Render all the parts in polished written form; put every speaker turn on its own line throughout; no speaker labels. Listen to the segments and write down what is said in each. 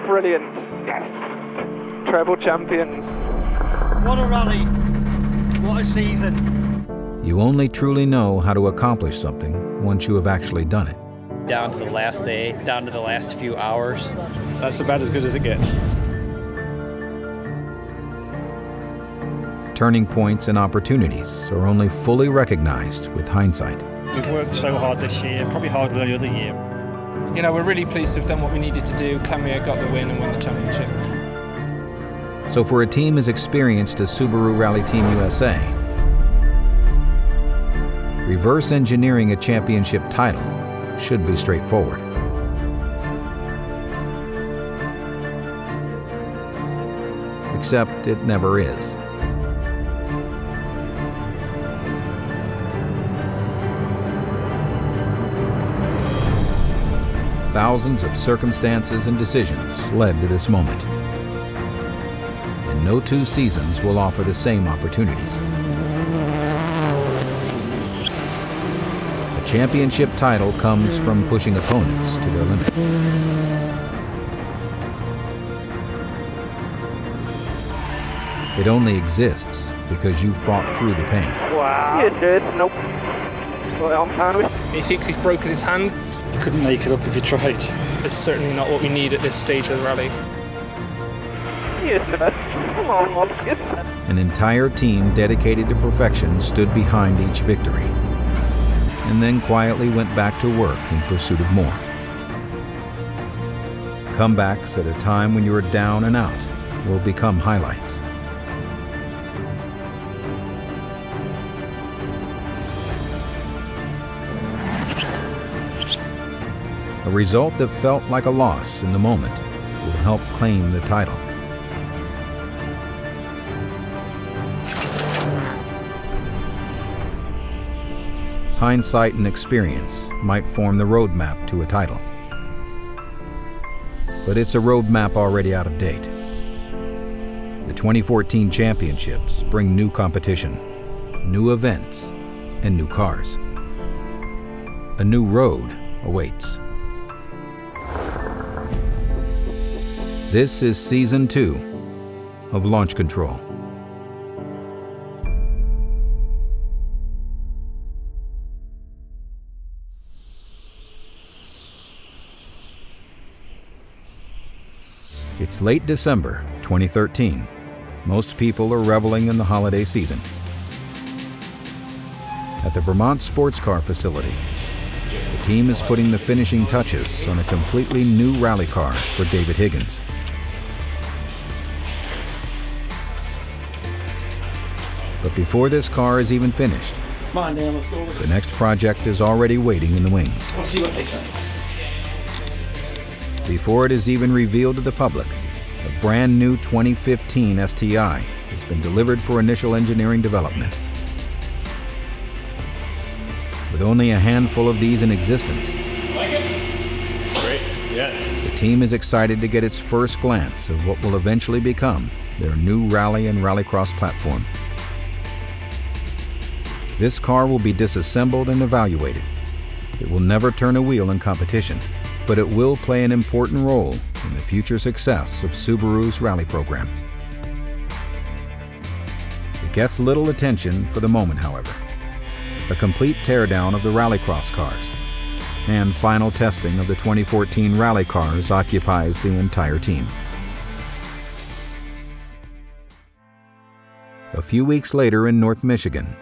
brilliant. Yes. Treble champions.
What a rally. What a season.
You only truly know how to accomplish something once you have actually done it.
Down to the last day, down to the last few hours.
That's about as good as it gets.
Turning points and opportunities are only fully recognized with hindsight.
We've worked so hard this year, probably harder than any other year.
You know, we're really pleased to have done what we needed to do, come here, got the win and won the championship.
So for a team as experienced as Subaru Rally Team USA, reverse engineering a championship title should be straightforward. Except it never is. Thousands of circumstances and decisions led to this moment. And no two seasons will offer the same opportunities. A championship title comes from pushing opponents to their limit. It only exists because you fought through the pain.
Wow. He is good. Nope. So I'm fine with.
He thinks he's broken his hand.
You couldn't make it up if you tried.
It's certainly not what we need at this stage of the rally.
He is the best. Come on, Monskis.
An entire team dedicated to perfection stood behind each victory, and then quietly went back to work in pursuit of more. Comebacks at a time when you are down and out will become highlights. A result that felt like a loss in the moment will help claim the title. Hindsight and experience might form the roadmap to a title. But it's a roadmap already out of date. The 2014 championships bring new competition, new events, and new cars. A new road awaits. This is Season 2 of Launch Control. It's late December 2013. Most people are reveling in the holiday season. At the Vermont Sports Car facility, the team is putting the finishing touches on a completely new rally car for David Higgins. But before this car is even finished,
Come on, Dan, let's go.
the next project is already waiting in the wings.
We'll see what they say.
Before it is even revealed to the public, a brand new 2015 STI has been delivered for initial engineering development. With only a handful of these in existence,
Like it? Great, yeah.
the team is excited to get its first glance of what will eventually become their new rally and rallycross platform. This car will be disassembled and evaluated. It will never turn a wheel in competition, but it will play an important role in the future success of Subaru's rally program. It gets little attention for the moment, however. A complete teardown of the rallycross cars and final testing of the 2014 rally cars occupies the entire team. A few weeks later in North Michigan,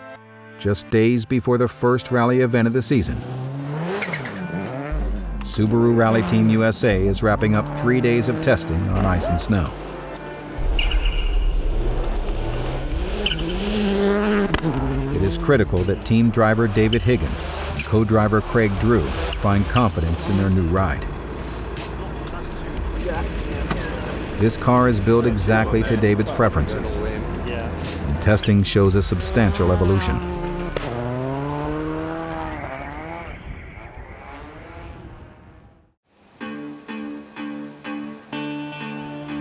just days before the first rally event of the season, Subaru Rally Team USA is wrapping up 3 days of testing on ice and snow. It is critical that team driver David Higgins and co-driver Craig Drew find confidence in their new ride. This car is built exactly to David's preferences, and testing shows a substantial evolution.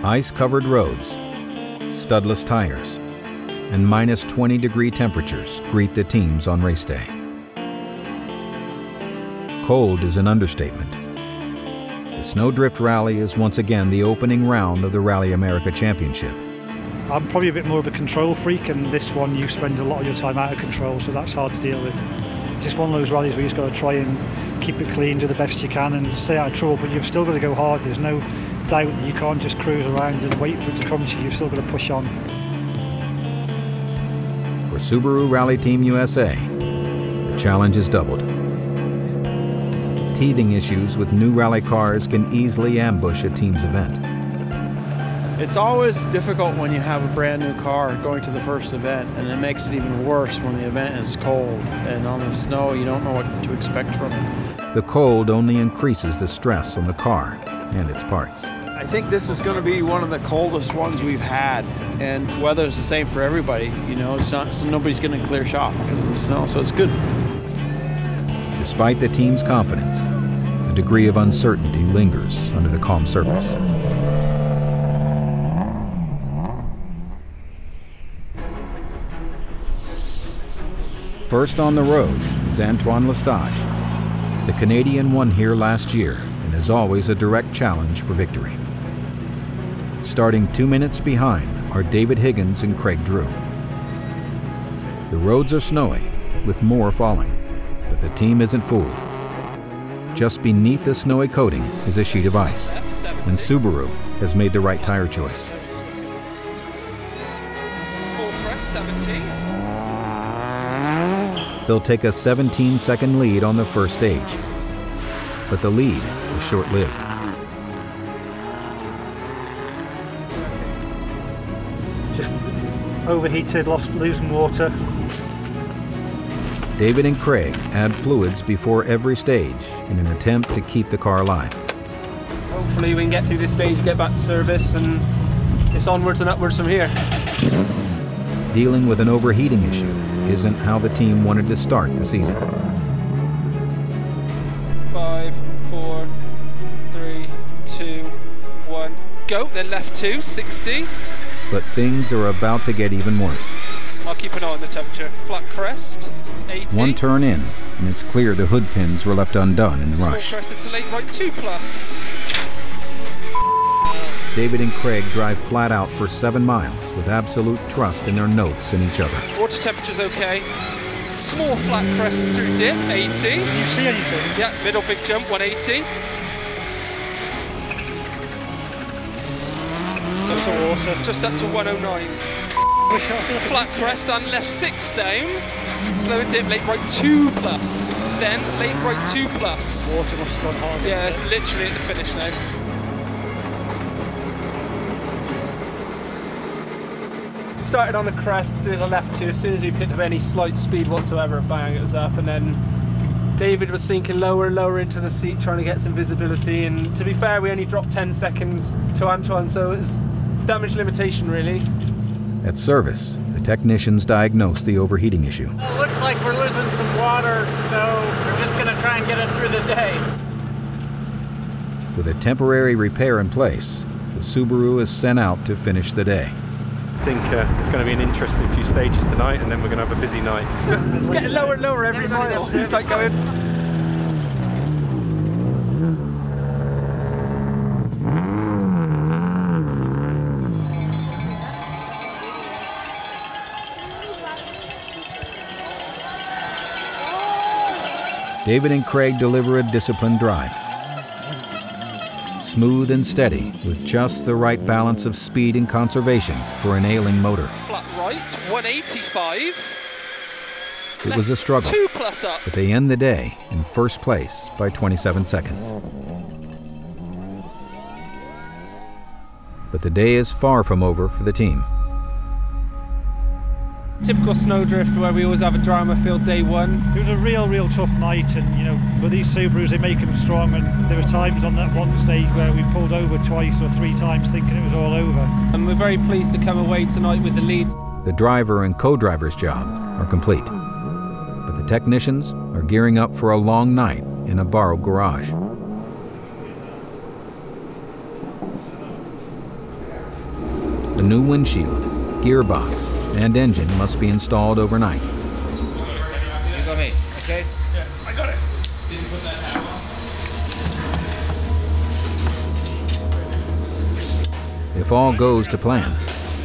Ice-covered roads, studless tires, and minus 20-degree temperatures greet the teams on race day. Cold is an understatement. The The Sno Drift Rally is once again the opening round of the Rally America Championship.
I'm probably a bit more of a control freak, and this one you spend a lot of your time out of control, so that's hard to deal with. It's just one of those rallies where you just got to try and keep it clean, do the best you can and stay out of trouble, but you've still got to go hard. There's no doubt that you can't just cruise around and wait for it to come to you. You've still got to push on.
For Subaru Rally Team USA, the challenge is doubled. Teething issues with new rally cars can easily ambush a team's event.
It's always difficult when you have a brand new car going to the first event, and it makes it even worse when the event is cold and on the snow you don't know what to expect from it.
The cold only increases the stress on the car and its parts.
I think this is going to be one of the coldest ones we've had, and weather's the same for everybody. You know, it's not, so nobody's getting a clear shot because of the snow, so it's good.
Despite the team's confidence, a degree of uncertainty lingers under the calm surface. First on the road is Antoine Lestage. The Canadian won here last year and is always a direct challenge for victory. Starting 2 minutes behind are David Higgins and Craig Drew. The roads are snowy, with more falling, but the team isn't fooled. Just beneath the snowy coating is a sheet of ice, and Subaru has made the right tire choice.
Small press 70.
They'll take a 17-second lead on the first stage, but the lead is short-lived.
Just overheated, losing water.
David and Craig add fluids before every stage in an attempt to keep the car alive.
Hopefully we can get through this stage, get back to service, and it's onwards and upwards from here.
Dealing with an overheating issue isn't how the team wanted to start the season.
5, 4, 3, 2, 1, go. Then left 2, 60.
But things are about to get even worse.
I'll keep an eye on the temperature. Flat crest, 80.
One turn in, and it's clear the hood pins were left undone in the rush.
Small crest into late right 2+.
David and Craig drive flat out for 7 miles with absolute trust in their notes and each other.
Water temperature's okay. Small flat crest through dip, 80.
You see anything?
Yeah, middle big jump, 180.
That's the water.
Just up to 109. Flat crest and left 6 down. Slow dip, late right 2+. Then late right 2+.
Water must have gone hard.
Yeah, it's literally at the finish now. Started on the crest, doing a left 2. As soon as we picked up any slight speed whatsoever, bang, it was up. And then David was sinking lower and lower into the seat, trying to get some visibility. And to be fair, we only dropped 10 seconds to Antoine, so it was damage limitation, really.
At service, the technicians diagnose the overheating issue.
It looks like we're losing some water, so we're just going to try and get it through the day.
With a temporary repair in place, the Subaru is sent out to finish the day.
I think it's going to be an interesting few stages tonight, and then we're going to have a busy night.
It's getting lower and lower every mile. It's like going.
David and Craig deliver a disciplined drive. Smooth and steady, with just the right balance of speed and conservation for an ailing motor.
Flat right, 185.
It was a struggle,
2+ up.
but they end the day in first place by 27 seconds. But the day is far from over for the team.
Typical snowdrift where we always have a drama-filled day one.
It was a real tough night, and you know, with these Subarus they make them strong, and there were times on that one stage where we pulled over twice or 3 times thinking it was all over.
And we're very pleased to come away tonight with the lead.
The driver and co-driver's job are complete, but the technicians are gearing up for a long night in a borrowed garage. A new windshield, gearbox, and engine must be installed overnight.
You got me, okay?
Yeah, I got it. Didn't put that hat on.
If all goes to plan,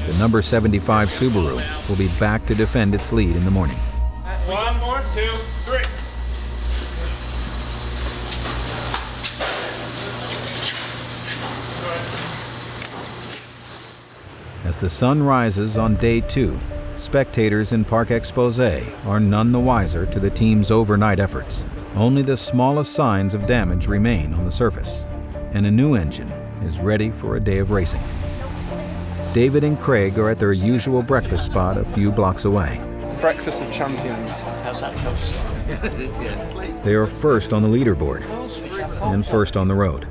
the number 75 Subaru will be back to defend its lead in the morning.
1 more, 2, 3.
As the sun rises on day 2, spectators in Parc Exposé are none the wiser to the team's overnight efforts. Only the smallest signs of damage remain on the surface, and a new engine is ready for a day of racing. David and Craig are at their usual breakfast spot a few blocks away.
Breakfast of champions. How's that toast?
They are first on the leaderboard and first on the road.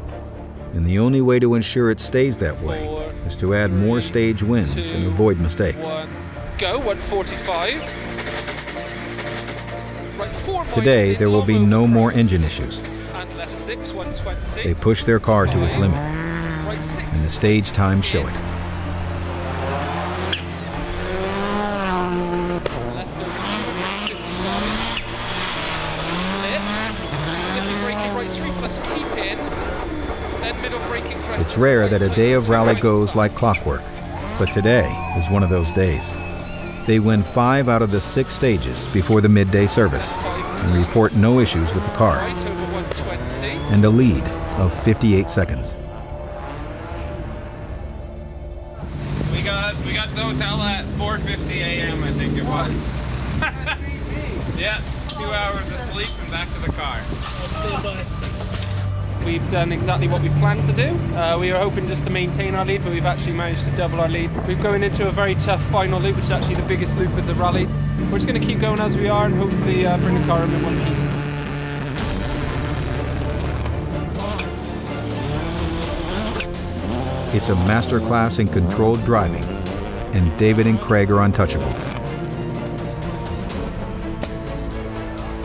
And the only way to ensure it stays that way is to add more stage wins and avoid mistakes.
Go, 145. Right, 4
Today, there will be no more engine issues.
And left 6, 120.
They push their car to its limit,
Right 6.
and the stage times show it.
Left over 255. Lit. Slipping braking right 3 plus keep in. Then middle braking crest.
It's rare that a day of rally goes like clockwork, but today is one of those days. They win 5 out of the 6 stages before the midday service and report no issues with the car,
Right over 120.
and a lead of 58 seconds.
We got the hotel at 4:50 a.m. I think it was. Yeah, 2 hours of sleep and back to the car.
We've done exactly what we planned to do. We were hoping just to maintain our lead, but we've actually managed to double our lead. We're going into a very tough final loop, which is actually the biggest loop of the rally. We're just going to keep going as we are and hopefully bring the car home in one piece.
It's a masterclass in controlled driving, and David and Craig are untouchable.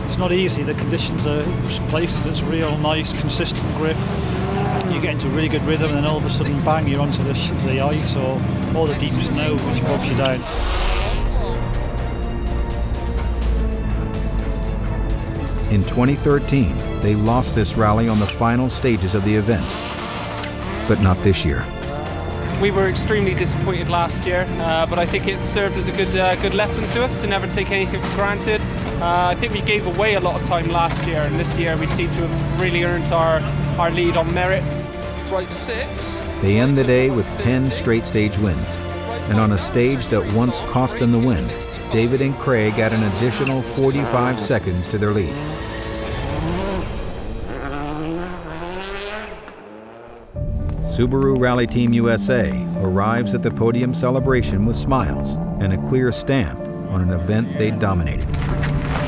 It's not easy. The conditions are some places that's real nice, consistent grip. You get into a really good rhythm, and then all of a sudden, bang, you're onto the ice or the deep snow, which bogs you down.
In 2013, they lost this rally on the final stages of the event, but not this year.
We were extremely disappointed last year, but I think it served as a good lesson to us to never take anything for granted. I think we gave away a lot of time last year, and this year we seem to have really earned our lead on merit. Right 6.
They end the day with 10 straight stage wins, and on a stage that once cost them the win, David and Craig add an additional 45 seconds to their lead. Subaru Rally Team USA arrives at the podium celebration with smiles and a clear stamp on an event they dominated.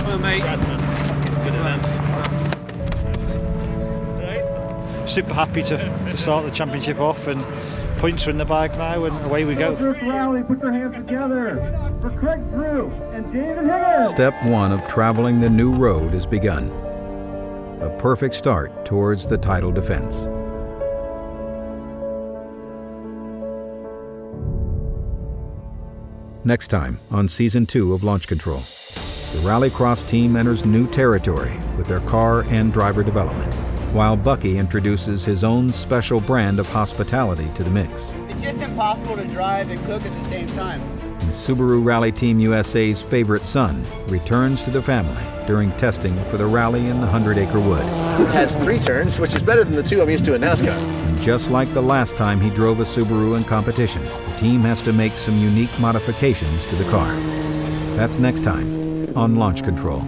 Well, mate. Good event.
Super happy to start the championship off, and points are in the bag now, and away we go.
Sno Drift Rally, put your hands together for Craig Drew and David Higgins.
Step 1 of traveling the new road is begun. A perfect start towards the title defense. Next time on Season 2 of Launch Control, the rallycross team enters new territory with their car and driver development, while Bucky introduces his own special brand of hospitality to the mix.
It's just impossible to drive and cook at the same time.
And Subaru Rally Team USA's favorite son returns to the family during testing for the rally in the 100-acre wood.
It has 3 turns, which is better than the 2 I'm used to in NASCAR.
And just like the last time he drove a Subaru in competition, the team has to make some unique modifications to the car. That's next time on Launch Control.